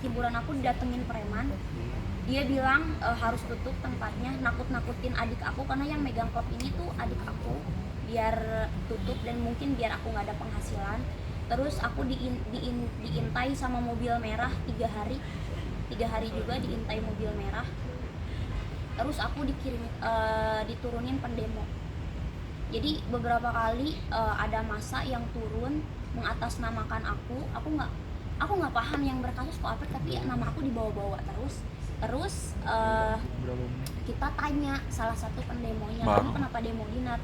hiburan aku didatengin preman. Dia bilang harus tutup tempatnya, nakut-nakutin adik aku karena yang megang klub ini tuh adik aku, biar tutup dan mungkin biar aku nggak ada penghasilan. Terus aku diintai sama mobil merah 3 hari juga diintai mobil merah. Terus aku diturunin pendemo. Jadi beberapa kali ada masa yang turun mengatasnamakan aku nggak paham yang berkasus koopek, tapi nama aku dibawa-bawa terus kita tanya salah satu pendemonya, kamu kenapa demo Dinar?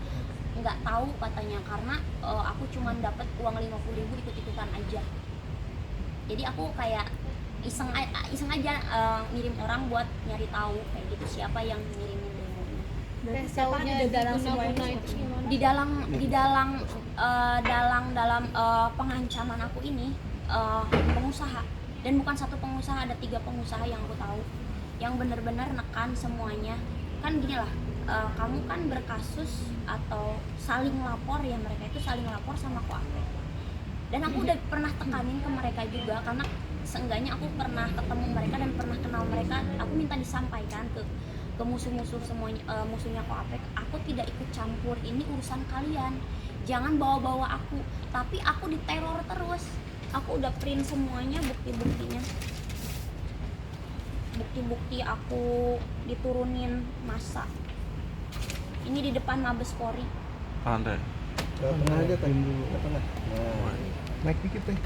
Nggak tahu katanya, karena aku cuma dapat uang 50.000 ikut-ikutan aja. Jadi aku kayak iseng aja ngirim orang buat nyari tahu kayak gitu siapa yang ngirimin demonya. Berarti siapa di dalam semua itu? Dalam pengancaman aku ini pengusaha, dan bukan satu pengusaha, ada 3 pengusaha yang aku tahu yang benar-benar nekan semuanya. Kan gini lah, kamu kan berkasus atau saling lapor ya, mereka itu saling lapor sama koopek. Dan aku udah pernah tekanin ke mereka juga, karena seenggaknya aku pernah ketemu mereka dan pernah kenal mereka. Aku minta disampaikan ke musuh-musuh semuanya, musuhnya koopek, aku tidak ikut campur, ini urusan kalian, jangan bawa-bawa aku. Tapi aku diteror terus. Aku udah print semuanya bukti aku diturunin massa. Ini di depan Mabes Polri. Pantai. Ke tengah aja, tarik dulu ke tengah. Nah, naik dikit teh.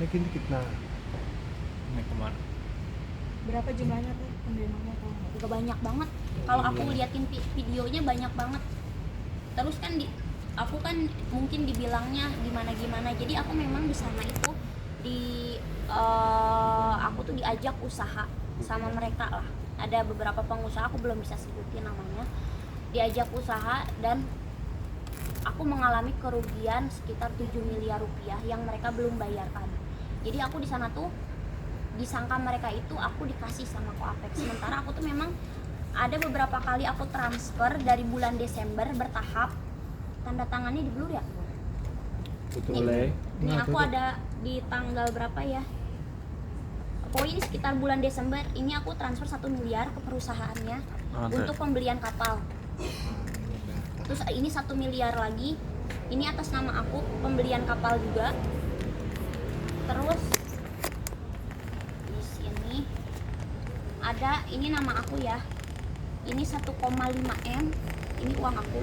Naikin dikit. Nah, Naik kemana? Berapa jumlahnya tuh pendemonya tahu nggak? Juga banyak banget. Kalau aku liatin videonya banyak banget. Terus kan aku kan mungkin dibilangnya gimana. Jadi aku memang di sana itu aku tuh diajak usaha sama mereka lah. Ada beberapa pengusaha, aku belum bisa sebutin namanya. Diajak usaha dan aku mengalami kerugian sekitar 7 miliar rupiah yang mereka belum bayarkan. Jadi aku di sana tuh disangka mereka itu aku dikasih sama koopek. Sementara aku tuh memang ada beberapa kali aku transfer dari bulan Desember bertahap. Tanda tangannya di blur ya? betul. Ini aku ada di tanggal berapa ya? Pokoknya ini sekitar bulan Desember, ini aku transfer 1 miliar ke perusahaannya untuk pembelian kapal. Terus ini 1 miliar lagi, ini atas nama aku, pembelian kapal juga. Terus di sini ada, ini nama aku ya, ini 1,5 M, ini uang aku.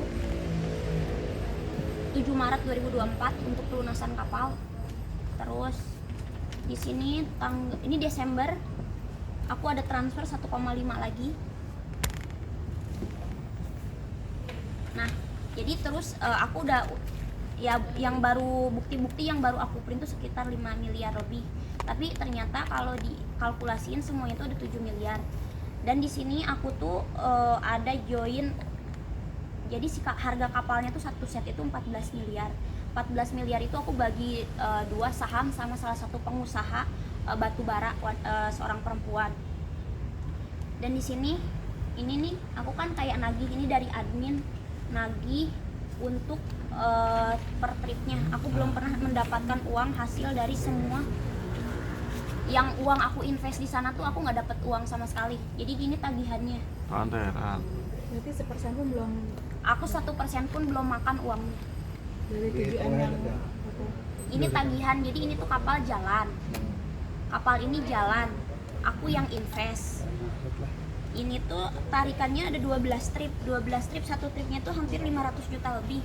7 Maret 2024 untuk pelunasan kapal. Terus di sini ini Desember aku ada transfer 1,5 lagi. Nah, jadi terus aku udah ya, yang baru bukti-bukti yang baru aku print itu sekitar 5 miliar lebih. Tapi ternyata kalau dikalkulasiin semuanya itu ada 7 miliar. Dan di sini aku tuh ada join. Jadi harga kapalnya tuh satu set itu 14 miliar. 14 miliar itu aku bagi 2 saham sama salah satu pengusaha batu bara, seorang perempuan. Dan di sini ini nih aku kan kayak nagih, ini dari admin nagih untuk per tripnya. Aku belum pernah mendapatkan uang hasil dari semua yang uang aku invest di sana tuh, aku nggak dapat uang sama sekali. Jadi gini tagihannya. Pantai. Berarti 1% pun belum. Aku 1% pun belum makan uangnya. Dari 7M yang Ini tagihan, jadi ini tuh kapal jalan. Kapal ini jalan, aku yang invest. Ini tuh tarikannya ada 12 trip. 12 trip, satu tripnya tuh hampir 500 juta lebih.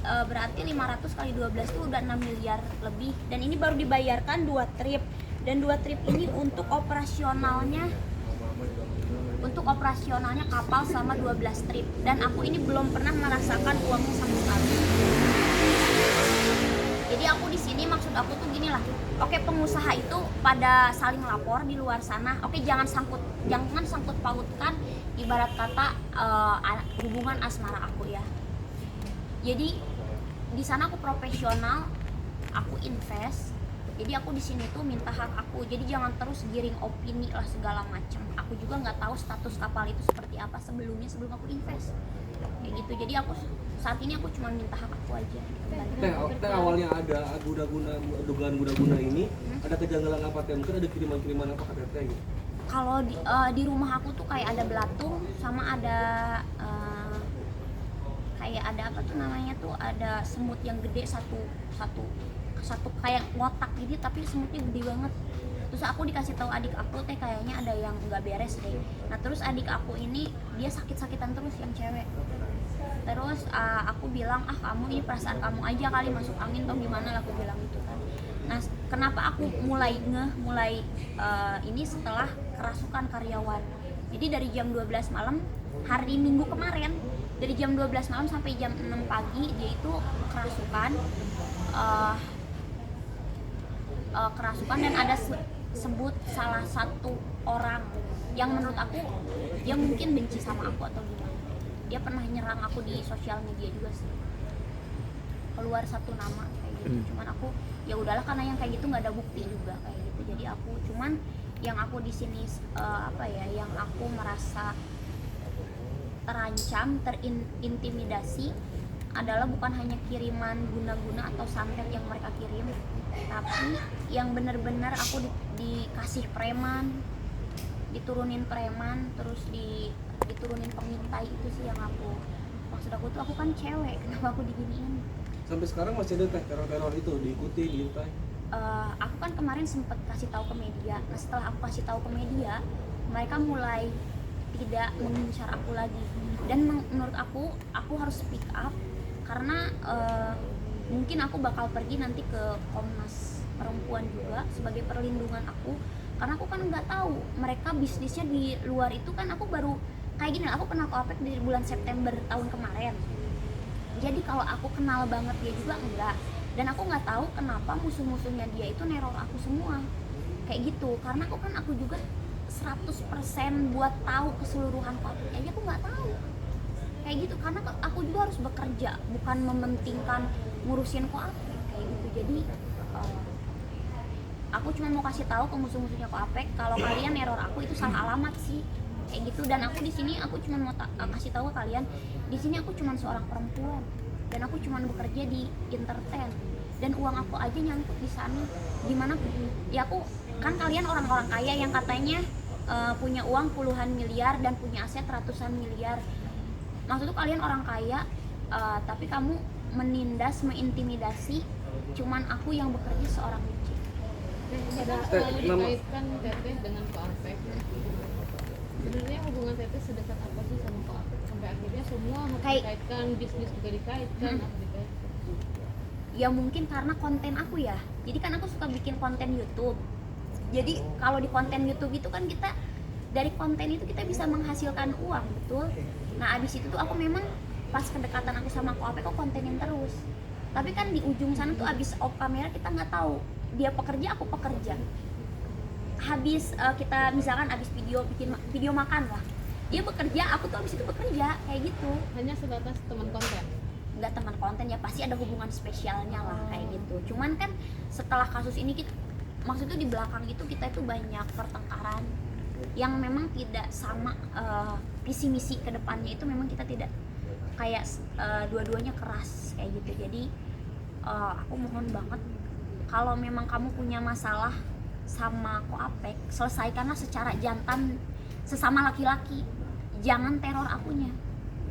Berarti 500 kali 12 tuh udah 6 miliar lebih. Dan ini baru dibayarkan 2 trip. Dan 2 trip ini untuk operasionalnya kapal sama 12 trip. Dan aku ini belum pernah merasakan uangnya sama sekali. Jadi aku di sini maksud aku tuh gini lah. Oke, pengusaha itu pada saling lapor di luar sana. Oke, jangan sangkut pautkan ibarat kata hubungan asmara aku ya. Jadi di sana aku profesional, aku invest. Jadi aku di sini tuh minta hak aku. Jadi jangan terus giring opini lah segala macam. Aku juga nggak tahu status kapal itu seperti apa sebelum aku invest. Kayak gitu. Jadi aku saat ini aku cuma minta hak aku aja dikembalikan. Teh awalnya ada dugaan guna ini, ada kejanggalan apa teh? Mungkin ada kiriman-kiriman apa ke Teteh gitu? Kalau di rumah aku tuh kayak ada belatung sama ada kayak ada apa tuh namanya tuh, ada semut yang gede satu kayak ngotak gitu tapi semutnya gede banget. Terus aku dikasih tahu adik aku, teh kayaknya ada yang nggak beres deh. Nah terus adik aku ini dia sakit-sakitan terus yang cewek. Terus aku bilang, kamu ini perasaan kamu aja kali, masuk angin atau gimana lah, aku bilang gitu kan. Nah kenapa aku mulai ini setelah kerasukan karyawan. Jadi dari jam 12 malam hari Minggu kemarin, dari jam 12 malam sampai jam 6 pagi dia itu kerasukan dan ada sebut salah satu orang yang menurut aku dia mungkin benci sama aku atau gimana. Dia pernah nyerang aku di sosial media juga sih, keluar satu nama kayak gitu. Cuman aku ya udahlah, karena yang kayak gitu nggak ada bukti juga kayak gitu. Jadi aku cuman yang aku di sini yang aku merasa terancam, terintimidasi adalah bukan hanya kiriman guna-guna atau santet yang mereka kirim, tapi yang benar-benar aku dikasih preman, diturunin preman, terus diturunin pengintai. Itu sih yang maksud aku tuh, aku kan cewek, kenapa aku diginiin. Sampai sekarang masih ada teh teror-teror itu diikuti, diintai? Aku kan kemarin sempet kasih tahu ke media. Nah setelah aku kasih tahu ke media, mereka mulai tidak mengincar aku lagi. Dan menurut aku harus speak up karena mungkin aku bakal pergi nanti ke Komnas Perempuan juga sebagai perlindungan aku, karena aku kan nggak tahu mereka bisnisnya di luar itu kan. Aku baru kayak gini, aku kenal Koapek di bulan September tahun kemarin, jadi kalau aku kenal banget dia juga enggak. Dan aku nggak tahu kenapa musuh-musuhnya dia itu neror aku semua kayak gitu, karena aku juga 100% buat tahu keseluruhan Koapek aja aku nggak tahu kayak gitu, karena aku juga harus bekerja, bukan mementingkan ngurusin Koapek kayak gitu. Jadi aku cuma mau kasih tahu ke musuh-musuhnya Koapek kalau kalian neror aku itu salah alamat sih kayak gitu. Dan aku di sini aku cuma mau kasih tahu ke kalian, di sini aku cuma seorang perempuan dan aku cuma bekerja di entertain, dan uang aku aja nyangkut di sana. Gimana ya, aku kan kalian orang-orang kaya yang katanya punya uang puluhan miliar dan punya aset ratusan miliar. Maksudnya kalian orang kaya, tapi kamu menindas, mengintimidasi cuman aku yang bekerja seorang DJ. Selalu dikaitkan Teteh dengan Koapek. Sebenarnya hubungan Teteh sedekat apa sih sama Koapek sampai akhirnya semua dikaitkan, bisnis juga dikaitkan, apa dikaitkan? Ya mungkin karena konten aku ya. Jadi kan aku suka bikin konten YouTube. Jadi kalau di konten YouTube itu kan kita dari konten itu kita bisa menghasilkan uang, betul? Nah abis itu tuh aku memang pas kedekatan aku sama Koapek aku kontenin terus. Tapi kan di ujung sana tuh abis off kamera kita nggak tahu dia pekerja, aku pekerja. Habis kita misalkan abis bikin video makan lah, dia bekerja, aku tuh abis itu bekerja kayak gitu. Hanya sebatas teman konten? Nggak teman konten ya, pasti ada hubungan spesialnya lah kayak gitu. Cuman kan setelah kasus ini maksudnya di belakang itu kita itu banyak pertengkaran yang memang tidak sama visi misi kedepannya itu memang kita tidak kayak dua-duanya keras kayak gitu. Jadi aku mohon banget kalau memang kamu punya masalah sama Koapek, selesaikanlah secara jantan sesama laki-laki, jangan teror akunya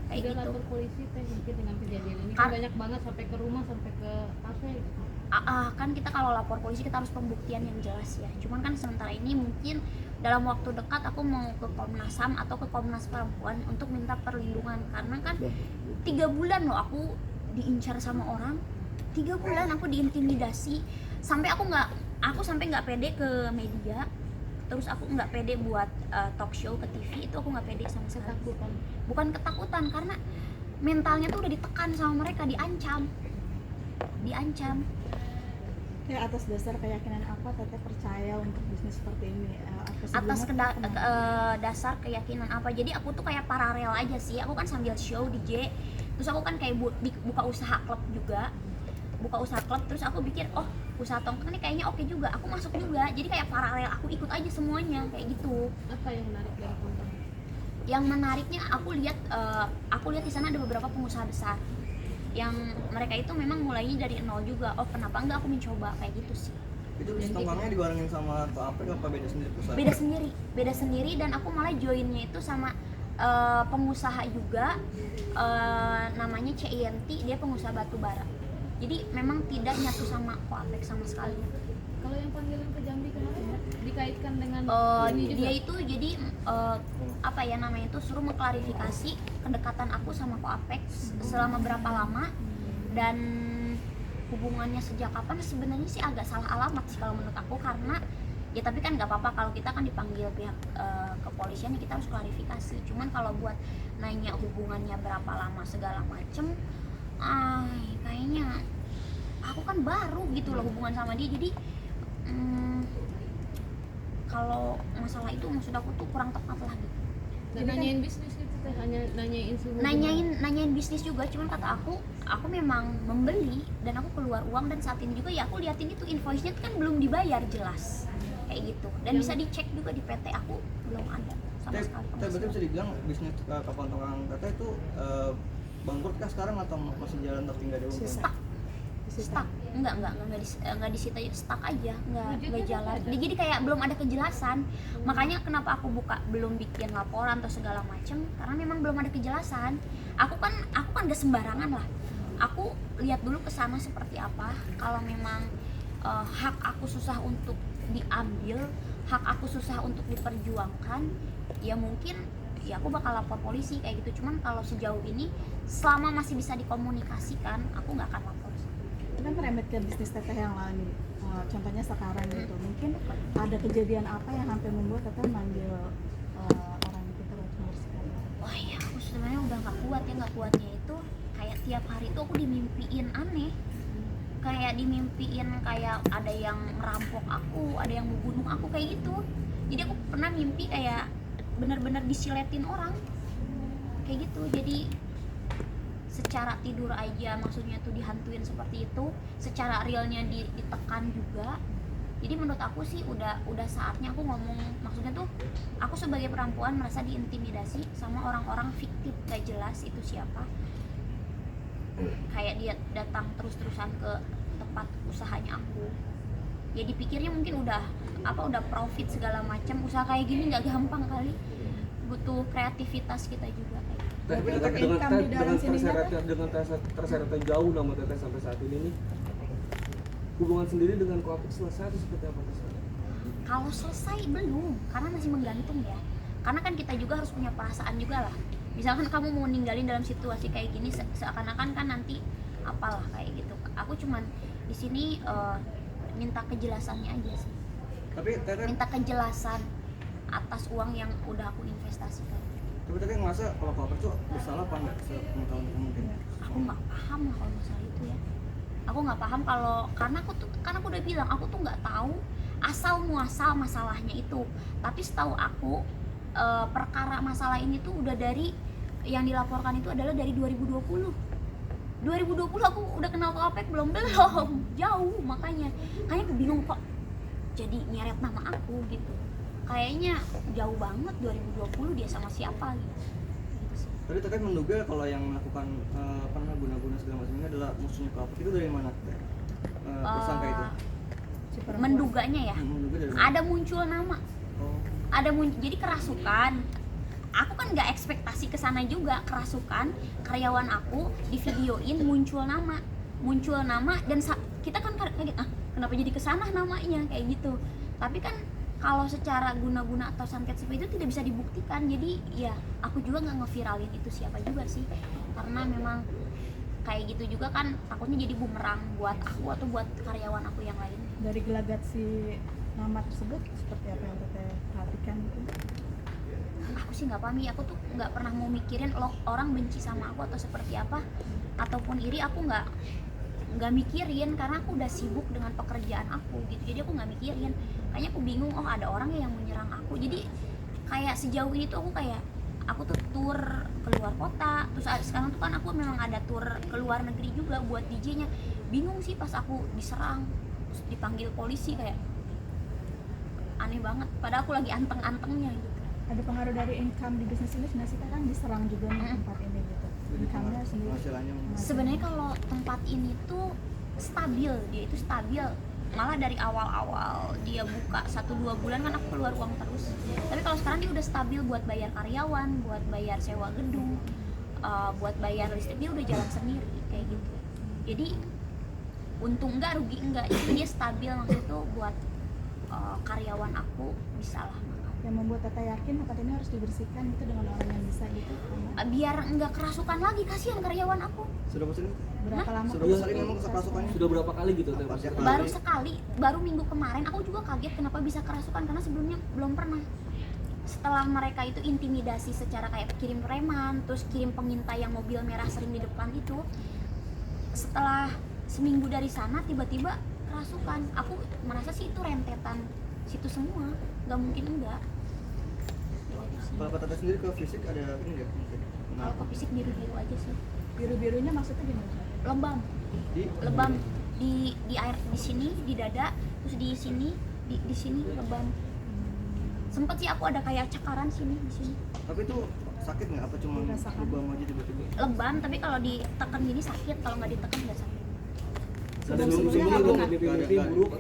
kayak gitu. Lapor polisi Teh mungkin dengan kejadian ini kan banyak banget sampai ke rumah, sampai ke kafe gitu. Kan kita kalau lapor polisi kita harus pembuktian yang jelas ya. Cuman kan sementara ini mungkin dalam waktu dekat aku mau ke Komnas HAM atau ke Komnas Perempuan untuk minta perlindungan, karena kan 3 bulan loh aku diincar sama orang, 3 bulan aku diintimidasi sampai aku nggak pede ke media, terus aku nggak pede buat talk show ke TV, itu aku nggak pede sama sekali. Ketakutan? Bukan ketakutan, karena mentalnya tuh udah ditekan sama mereka, diancam. Ya atas dasar keyakinan apa Teteh percaya untuk bisnis seperti ini? Atas dasar keyakinan apa? Jadi aku tuh kayak paralel aja sih, aku kan sambil show DJ, terus aku kan kayak buka usaha klub juga, terus aku pikir oh usaha tongkang ini kayaknya oke juga, aku masuk juga, jadi kayak paralel, aku ikut aja semuanya kayak gitu. Apa yang menarik dari tongkang? Yang menariknya aku lihat di sana ada beberapa pengusaha besar yang mereka itu memang mulainya dari nol juga. Oh kenapa enggak aku mencoba kayak gitu sih. Itu tongkangnya dibarengin sama Koapek apa beda sendiri perusahaan? Beda sendiri dan aku malah joinnya itu sama pengusaha juga, namanya CINT, dia pengusaha batu bara. Jadi memang tidak nyatu sama Koapek sama sekali. Kalau yang panggilan ke Jambi kemarin dikaitkan dengan ini juga. Dia itu jadi apa ya namanya itu suruh mengklarifikasi kedekatan aku sama Koapek selama berapa lama dan hubungannya sejak kapan. Sebenarnya sih agak salah alamat sih kalau menurut aku, karena ya tapi kan nggak apa-apa kalau kita kan dipanggil pihak kepolisian ya kita harus klarifikasi. Cuman kalau buat nanya hubungannya berapa lama segala macem, kayaknya aku kan baru gitu loh hubungan sama dia. Jadi kalau masalah itu maksud aku tuh kurang tepat lah gitu. Dan nanyain bisnis gitu teh, hanya nanyain suhu. Nanyain bisnis juga, cuman kata aku memang membeli dan aku keluar uang, dan saat ini juga ya aku liatin itu invoice-nya kan belum dibayar jelas kayak gitu, dan bisa dicek juga di PT aku belum ada sama sekali. Berarti bisa dibilang bisnis kapal tongkang Teteh itu bangkrut kah sekarang atau masih jalan tapi nggak ada untung? Stuck, nggak disita, stuck aja, nggak jalan. Jadi kayak belum ada kejelasan. Makanya kenapa aku belum bikin laporan atau segala macem, karena memang belum ada kejelasan. Aku kan nggak sembarangan lah. Aku lihat dulu kesana seperti apa. Kalau memang hak aku susah untuk diambil, hak aku susah untuk diperjuangkan, ya mungkin ya aku bakal lapor polisi kayak gitu. Cuman kalau sejauh ini selama masih bisa dikomunikasikan, aku nggak akan lapor. Kan merembet ke bisnis Teteh yang lain, contohnya sekarang gitu, mungkin ada kejadian apa yang hampir membuat Teteh manggil orang itu terus sekali? Wah ya aku sebenarnya udah nggak kuatnya itu kayak tiap hari tuh aku dimimpiin aneh, kayak dimimpiin kayak ada yang merampok aku, ada yang mau bunuh aku kayak gitu. Jadi aku pernah mimpi kayak benar-benar disiletin orang kayak gitu. Jadi secara tidur aja maksudnya tuh dihantuin seperti itu, secara realnya ditekan juga. Jadi menurut aku sih udah saatnya aku ngomong, maksudnya tuh aku sebagai perempuan merasa diintimidasi sama orang-orang fiktif gak jelas itu siapa. Kayak dia datang terus-terusan ke tempat usahanya aku. Ya dipikirnya mungkin udah profit segala macam. Usaha kayak gini nggak gampang kali, butuh kreativitas kita juga kayak gitu. Tapi dengan terseretnya jauh nama Teteh sampai saat ini nih, hubungan sendiri dengan Koapek selesai atau seperti apa? Kalau selesai belum, karena masih menggantung ya. Karena kan kita juga harus punya perasaan juga lah. Misalkan kamu mau ninggalin dalam situasi kayak gini, seakan-akan kan nanti apalah kayak gitu. Aku cuman di sini minta kejelasannya aja sih. Tapi Teteh Minta kejelasan atas uang yang udah aku investasikan. Tapi Teteh ngerasa kalau Koapek itu bersalah apa enggak sepengetahuan mungkin? Aku nggak paham lah kalau masalah itu ya. Aku nggak paham karena aku udah bilang aku tuh nggak tahu asal muasal masalahnya itu. Tapi setahu aku perkara masalah ini tuh udah dari yang dilaporkan itu adalah dari 2020 aku udah kenal Koapek belum jauh, makanya aku bingung kok jadi nyeret nama aku gitu. Kayaknya jauh banget 2020 dia sama siapa gitu. Tadi Teteh menduga kalau yang melakukan guna-guna segala macam ini adalah musuhnya Koapek, itu dari mana Teteh? Tersangka itu? Menduganya ya. Menduga dari mana? Ada muncul nama. Oh. Jadi kerasukan. Aku kan nggak ekspektasi kesana juga, kerasukan karyawan aku di videoin muncul nama dan kita kan kaget, kenapa jadi kesana namanya kayak gitu. Tapi kan kalau secara guna-guna atau santet seperti itu tidak bisa dibuktikan, jadi ya aku juga nggak ngeviralin itu siapa juga sih, karena memang kayak gitu juga kan takutnya jadi bumerang buat aku atau buat karyawan aku yang lain. Dari gelagat si nama tersebut seperti apa yang Teteh perhatikan gitu? Aku sih nggak paham ya, aku tuh nggak pernah mau mikirin orang benci sama aku atau seperti apa ataupun iri. Aku nggak mikirin karena aku udah sibuk dengan pekerjaan aku gitu, jadi aku nggak mikirin. Kayaknya aku bingung, ada orang yang menyerang aku. Jadi kayak sejauh ini tuh aku tuh tour keluar kota, terus sekarang tuh kan aku memang ada tour keluar negeri juga buat DJ-nya. Bingung sih pas aku diserang terus dipanggil polisi, kayak aneh banget padahal aku lagi anteng-antengnya gitu. Ada pengaruh dari income di bisnis ini nggak sih? Kan diserang juga nih tempat ini gitu. Jadi Income-nya sendiri. penghasilannya Sebenarnya kalau tempat ini tuh stabil, dia itu stabil. Malah dari awal-awal dia buka 1-2 bulan kan aku keluar uang terus. Tapi kalau sekarang dia udah stabil buat bayar karyawan, buat bayar sewa gedung, buat bayar listrik, dia udah jalan sendiri kayak gitu. Jadi untung enggak, rugi enggak, itu dia stabil, maksudnya tuh buat karyawan aku bisa lah. Yang membuat Tata yakin tempat ini harus dibersihkan gitu dengan orang yang bisa gitu. Biar enggak kerasukan lagi, kasihan karyawan aku. sudah bosan Berapa lama? sudah bosan memang kerasukannya Sudah berapa kali gitu Teh? Apa, tiap Baru hari? sekali, baru minggu kemarin aku juga kaget kenapa bisa kerasukan, karena sebelumnya belum pernah. Setelah mereka itu intimidasi secara kayak kirim preman, terus kirim pengintai yang mobil merah sering di depan itu, setelah seminggu dari sana tiba-tiba kerasukan. Aku merasa sih itu rentetan situ semua, nggak mungkin enggak. Kalau Tata sendiri ke fisik ada ini nggak mungkin? Kalau ke fisik biru-biru aja sih, Biru-birunya maksudnya gimana? lebam, Di lebam di air, di sini di dada, terus di sini di sini lebam. Sempet sih aku ada kayak cakaran sini di sini, tapi itu sakit nggak? Apa cuma Dirasakan. lubang aja tiba-tiba? lebam, tapi kalau ditekan gini sakit, kalau nggak ditekan nggak sakit. Ada Sebelum-sebelumnya sebelumnya nggak belum pernah. mimpi-mimpi Nggak ada. buruk.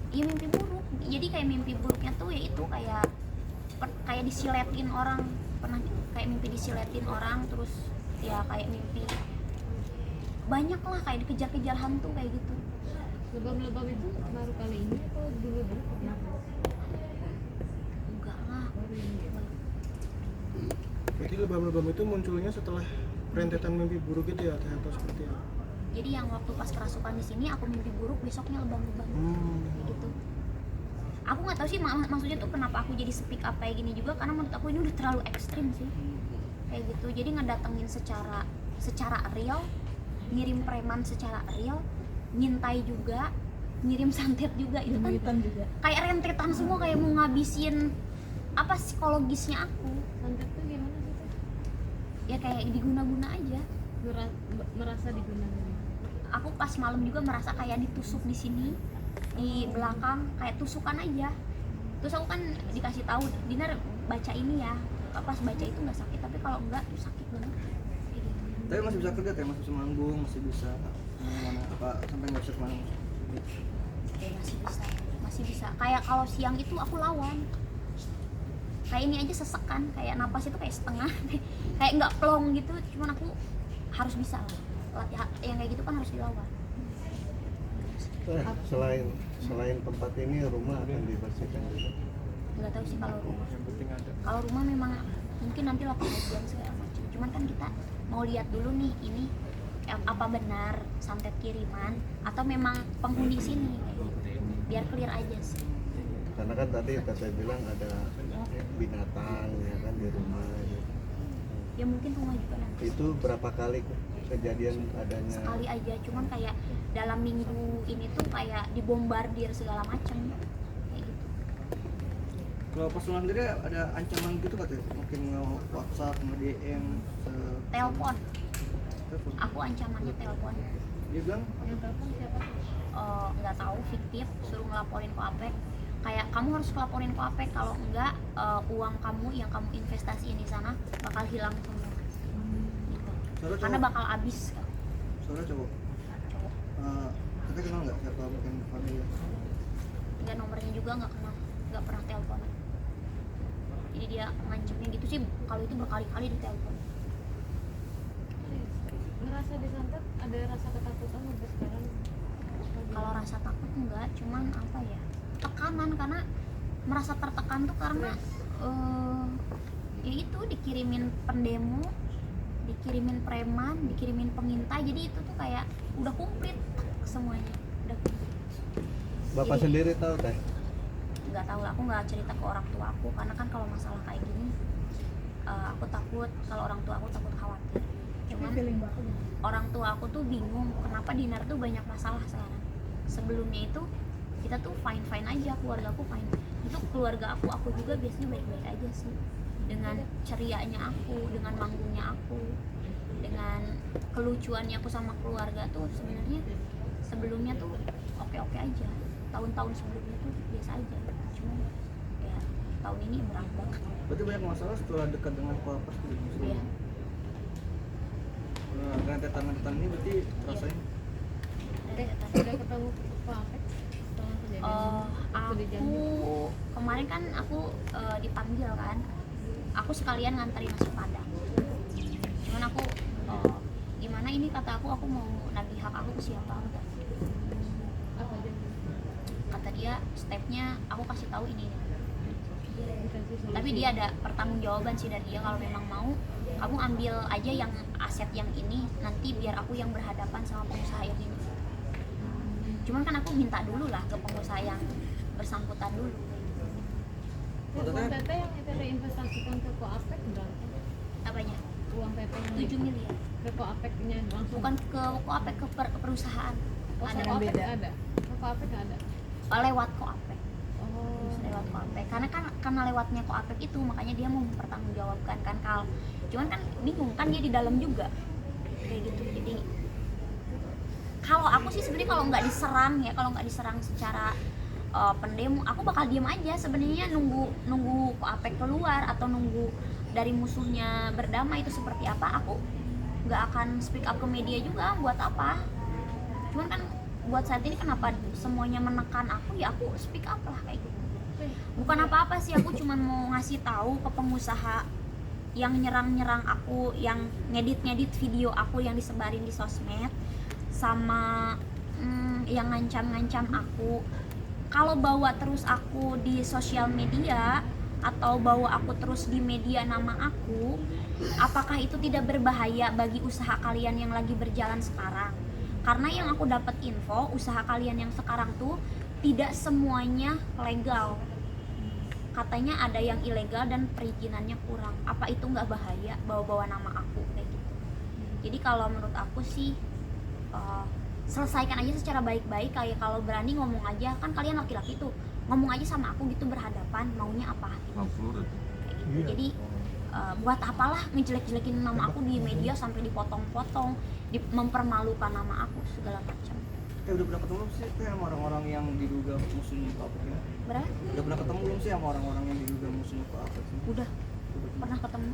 Iya mimpi buruk. Jadi kayak mimpi buruknya tuh ya itu kayak kayak disiletin orang, pernah kayak mimpi disiletin orang, terus ya kayak mimpi banyak lah kayak dikejar-kejar hantu kayak gitu. Lebam-lebam itu baru kali ini atau dulu-dulu pernah? Enggak lah. Berarti lebam-lebam itu munculnya setelah rentetan mimpi buruk itu ya, Teh, atau seperti apa? Jadi yang waktu pas kerasukan di sini aku mimpi buruk, besoknya lebam-lebam kayak gitu. Aku nggak tahu sih maksudnya tuh kenapa aku jadi speak up kayak gini juga, karena menurut aku ini udah terlalu ekstrim sih kayak gitu. Jadi ngedatengin secara real, ngirim preman secara real, ngintai juga, ngirim santet juga, itu kan Hitam juga. kayak rentetan semua, kayak mau ngabisin apa psikologisnya aku. Santet tuh gimana sih Teh? Ya kayak diguna-guna aja. Merasa digunakan. Aku pas malam juga merasa kayak ditusuk di sini, di belakang, kayak tusukan aja. Terus aku kan dikasih tahu, Dinar baca ini ya. Pas baca itu nggak sakit, tapi kalau enggak tuh sakit banget. Kayak gitu. Tapi masih bisa kerja, masih bisa manggung, masih bisa mana apa sampai nggak bisa kemana? Ya, masih bisa. Kayak kalau siang itu aku lawan. Kayak ini aja sesek kan, kayak napas itu kayak setengah, kayak nggak plong gitu. Cuman aku harus bisa lah. Yang kayak gitu kan harus dilawan. Selain tempat ini rumah akan dibersihkan juga. Nggak tahu sih kalau rumah. Yang penting ada. Kalau rumah memang mungkin nanti lah pengajian segala macam. Cuman kan kita mau lihat dulu nih ini apa benar santet kiriman atau memang penghuni sini kayak gitu. Biar clear aja sih. Karena kan tadi Teteh bilang ada binatang ya kan di rumah. Gitu. Ya mungkin rumah juga nanti. Itu berapa kali kejadian adanya? Sekali aja, cuman kayak dalam minggu ini tuh kayak dibombardir segala macam kayak gitu. Kalau personal sendiri ada ancaman gitu nggak tuh? Mungkin nge-WhatsApp, nge-DM, Telepon, telepon. aku ancamannya telepon. Dia bilang Yang telepon siapa? Nggak tahu, fiktif, suruh ngelaporin ke APEK. Kayak kamu harus ngelaporin ke APEK, kalau enggak uang kamu yang kamu investasiin di sana bakal hilang semua. Gitu. suara Karena cowok, bakal habis kan. suara cowok. Cowok. Kita kenal nggak siapa mungkin family? Nggak, nomornya juga nggak kenal, nggak pernah telepon. Jadi dia ngancemnya gitu sih, kalau itu berkali-kali ditelepon. Ngerasa disantet, ada rasa ketakutan sampai sekarang? Kalau rasa takut enggak, cuman apa ya, tekanan, karena merasa tertekan tuh karena ya itu dikirimin pendemo, dikirimin preman, dikirimin pengintai, jadi itu tuh kayak udah komplit semuanya, udah komplit. Bapak Jadi, sendiri tahu Teh? nggak tahu lah, aku nggak cerita ke orang tua aku karena kan kalau masalah kayak gini aku takut, kalau orang tua aku takut khawatir. Cuman Feeling Bapak gimana? orang tua aku tuh bingung kenapa Dinar tuh banyak masalah sekarang. Sebelumnya itu kita tuh fine fine aja, keluarga aku fine. Itu keluarga aku juga biasanya baik baik aja sih, dengan cerianya aku, dengan manggungnya aku, dengan kelucuannya aku sama keluarga tuh sebenarnya sebelumnya tuh oke oke aja. Tahun-tahun sebelumnya tuh biasa aja. Cuma ya tahun ini berat banget. Berarti banyak masalah setelah dekat dengan Pak Pres gitu. Iya. rentetan ini berarti rasain Udah ketemu Pak Apek setelah kejadian waktu di Jambi? Aku kemarin kan aku dipanggil kan, aku sekalian nganterin nasi padang. Cuman aku gimana ini kata aku mau nagih hak aku ke siapa? Apa aja? Kata dia stepnya aku kasih tahu ini. Dikasih solusi. Tapi dia ada pertanggungjawaban sih dari dia, kalau memang mau kamu ambil aja yang aset yang ini, nanti biar aku yang berhadapan sama pengusaha yang ini. Cuman kan aku minta dulu lah ke pengusaha yang bersangkutan dulu. Uang Tete yang Tete investasikan ke Koapek berapa? Apanya? Uang Tete yang 7 miliar. ke Koapeknya langsung? Bukan ke Koapek, ke perusahaan. Oh, Ada ke Koapek beda. ada? Ke Koapek ada? lewat Koapek. Oh, Lewat Koapek. Karena lewatnya Koapek itu makanya dia mau mempertanggungjawabkan kan Kal. Cuman kan bingung kan dia di dalam juga. Kayak gitu. Jadi kalau aku sih sebenarnya kalau nggak diserang secara pendemo, aku bakal diem aja sebenarnya, nunggu Koapek keluar atau nunggu dari musuhnya berdamai itu seperti apa. Aku nggak akan speak up ke media juga, buat apa. Cuman kan buat saat ini kenapa semuanya menekan aku, ya aku speak up lah kayak gitu. Bukan apa-apa sih, aku cuman mau ngasih tahu ke pengusaha yang nyerang aku, yang ngedit video aku yang disebarin di sosmed, sama yang ngancam aku. Kalau bawa terus aku di sosial media atau bawa aku terus di media nama aku, apakah itu tidak berbahaya bagi usaha kalian yang lagi berjalan sekarang? Karena yang aku dapat info, usaha kalian yang sekarang tuh tidak semuanya legal. Katanya ada yang ilegal dan perizinannya kurang. Apa itu nggak bahaya bawa-bawa nama aku kayak gitu? Jadi kalau menurut aku sih selesaikan aja secara baik-baik. Kayak kalau berani ngomong aja, kan kalian laki-laki tuh, ngomong aja sama aku gitu berhadapan, maunya apa gitu. 60 Kayak gitu. Jadi buat apalah ngejelek-jelekin nama aku di media sampai dipotong-potong, mempermalukan nama aku segala macam. udah pernah ketemu belum sih sama orang-orang yang diduga musuhnya Pak Apek ini? Berapa? Udah pernah ketemu belum sih sama orang-orang yang diduga musuhnya Pak Apek ini? Udah pernah ketemu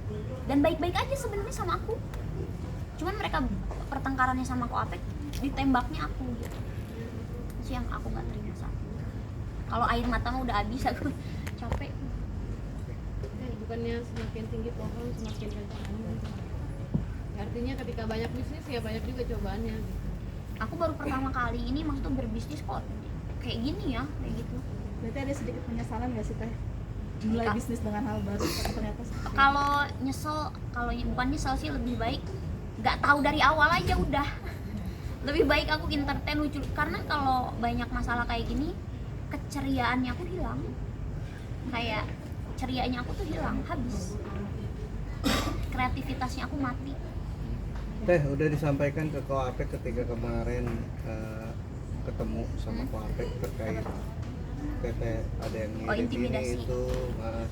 dan baik-baik aja sebenarnya sama aku. Cuman mereka pertengkarannya sama Koapek, ditembaknya aku gitu. Itu yang aku nggak terima saat ini. Kalau air mata mah udah habis, aku capek. bukannya semakin tinggi pohon semakin kencang angin. Ya, artinya ketika banyak bisnis ya banyak juga cobaannya gitu. Aku baru pertama kali ini maksudnya berbisnis kok kayak gini ya, kayak gitu. Berarti ada sedikit penyesalan nggak sih Teh? Mulai Enggak. bisnis dengan hal baru ternyata seperti ini. Kalau nyesel, bukan nyesel sih, lebih baik nggak tahu dari awal aja udah. Lebih baik aku entertain lucu, karena kalau banyak masalah kayak gini keceriaannya aku hilang, kayak cerianya aku tuh hilang, habis, kreativitasnya aku mati. Teh, udah disampaikan ke Koapek ketika kemarin ketemu sama Koapek terkait Teteh ada yang Oh, ngirim intimidasi. ini itu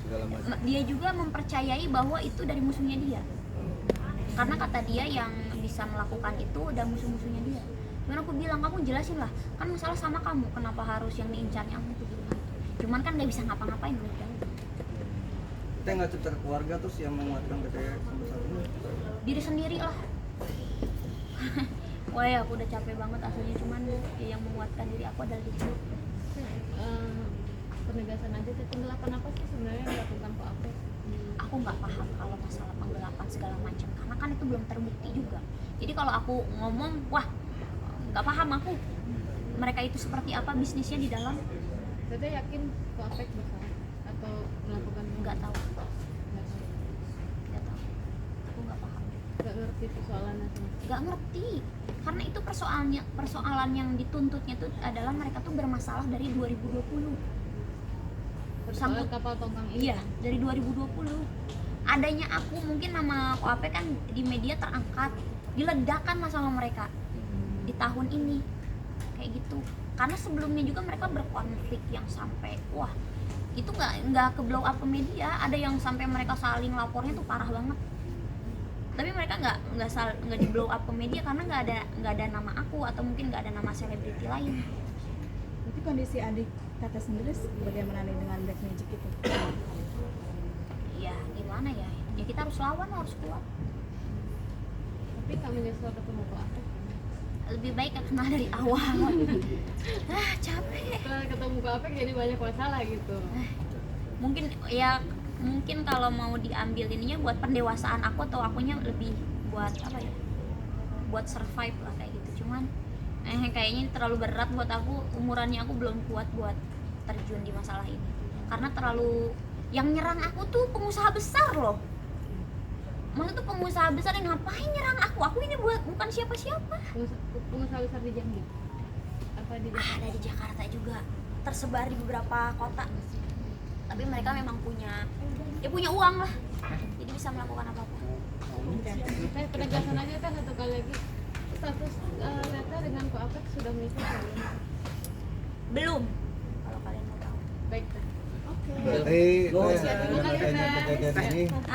segala macam. Dia juga mempercayai bahwa itu dari musuhnya dia, karena kata dia yang bisa melakukan itu udah musuh-musuhnya dia. Cuman aku bilang, kamu jelasin lah, kan masalah sama kamu, kenapa harus yang diincarnya aku tuh gitu. Cuman kan gak bisa ngapa-ngapain udah. Kita nggak cerita ke keluarga terus yang menguatkan Teteh sampai saat ini? Diri sendiri lah. Wah ya, aku udah capek banget aslinya, cuman ya yang menguatkan diri aku adalah diri aku. Penegasan aja Teh, penggelapan apa sih sebenarnya yang dilakukan Pak Apek? Aku nggak paham kalau masalah penggelapan segala macam, karena kan itu belum terbukti juga. Jadi kalau aku ngomong, wah nggak paham aku mereka itu seperti apa bisnisnya di dalam, Teteh yakin Pak Apek bersalah atau melakukan nggak tahu, Nggak tahu. aku nggak paham, Nggak ngerti persoalannya sama. nggak ngerti, karena itu persoalan yang dituntutnya tuh adalah mereka tuh bermasalah dari 2020. Persoalan Sangkut- kapal tongkang ini. Iya, dari 2020. Adanya aku, mungkin nama Koapek kan di media terangkat, diledakkan lah sama mereka di tahun ini, kayak gitu. Karena sebelumnya juga mereka berkonflik yang sampai, wah itu nggak ke blow up ke media, ada yang sampai mereka saling lapornya tuh parah banget. Tapi mereka nggak di blow up ke media karena nggak ada nama aku, atau mungkin nggak ada nama selebriti lain. Berarti kondisi adik Teteh sendiri bagaimana nih dengan Black Magic itu? Ya gimana ya, ya kita harus lawan, harus kuat. Tapi tapi tak menyesal ketemu Kak Apek. Lebih baik kenal dari awal. Capek. Setelah ketemu Kak Apek jadi banyak masalah gitu. Mungkin kalau mau diambil ininya buat pendewasaan aku atau akunya lebih buat apa ya, buat survive lah kayak gitu. Cuman kayaknya ini terlalu berat buat aku, umurannya aku belum kuat buat terjun di masalah ini karena terlalu, yang nyerang aku tuh pengusaha besar loh. Maksudnya tuh pengusaha besar yang ngapain nyerang aku ini bukan siapa-siapa. Pengusaha besar di Jambi apa di Jakarta? Ada di Jakarta juga, tersebar di beberapa kota. Tapi mereka memang punya uang lah, jadi bisa melakukan apapun. Penegasan aja kan satu kali lagi, status Tete dengan Kak Apek sudah menikah atau belum? Belum, kalau kalian mau tahu. Baik Teh. Berarti Lo- dengan adanya kejadian ini